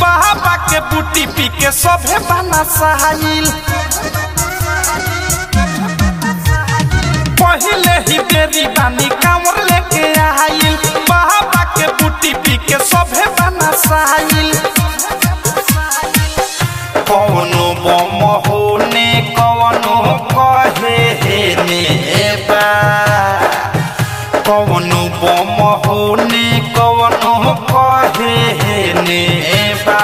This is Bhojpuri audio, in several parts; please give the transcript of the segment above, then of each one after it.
बाबा के बूटी पी के सभे बना सहाइल पहले ही बेरी बानी कांवर लेके आइल बाबा के बूटी पी के सभे बना सहाइल कौनो बम होने कौनो कहे ने बा कौनो बम होने कौनो कहे ने बा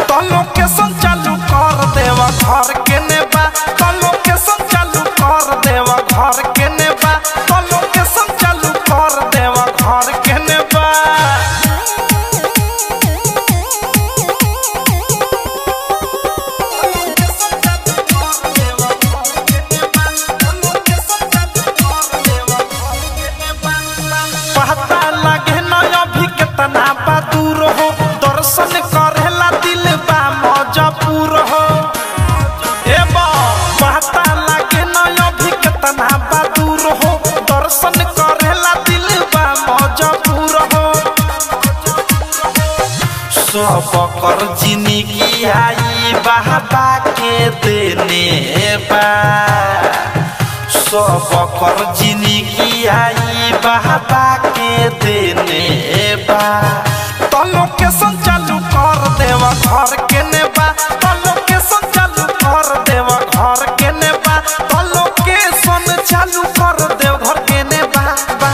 तो लोकेशन चालू कर देवा घर के नेबा तो लोकेशन चालू कर देवा घर के नेबा तो लोकेशन चालू कर देवा घर के नेबा पता लगे न अभी कितना दूर हो दर्शन करेला दिल बा मजबूर हो पता लगे न अभी कितना दूर हो दर्शन करेला दिल बा मजबूर हो सब कर जिंदगी आई बाबा के देने बा सब कर जिंदगी आई बाबा के देने बा तो लोकेशन चालू कर देवा घर के नेबा तो लोकेशन चालू कर देवा घर के नेबा तो लोकेशन चालू कर देव घर के नेबा बा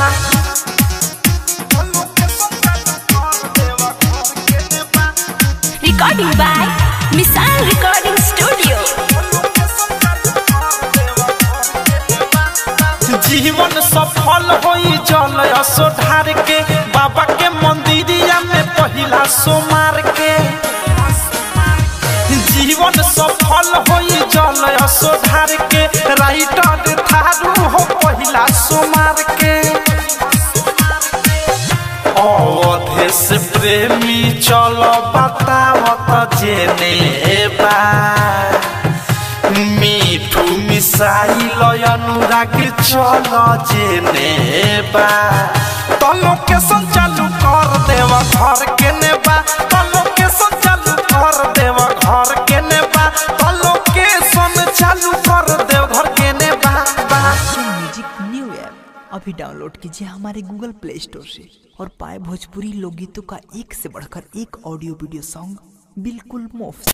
Recording by Misal Recording Studio. जीवन सफल होई जल असोधार के बाबा के मंदिरिया में पहिला सोमार के जीवन सफल होई जल असोधार के राइटर थारू हो पहिला सोमार के अवधेश प्रेमी चलो बतावत जेने बा मीठू मिसाइल अनुराग चलो जेने बा तो लोकेशन चालू कर देवा घर के नेबा तो लोकेशन चालू कर देवा घर के नेबा तो लोकेशन चालू कर देव घर के नेबा बा म्यूजिक न्यू ऐप अभी डाउनलोड कीजिए हमारे गूगल प्ले स्टोर से और पाए भोजपुरी लोकगीतों का एक से बढ़कर एक ऑडियो वीडियो सॉन्ग बिल्कुल मुफ्त।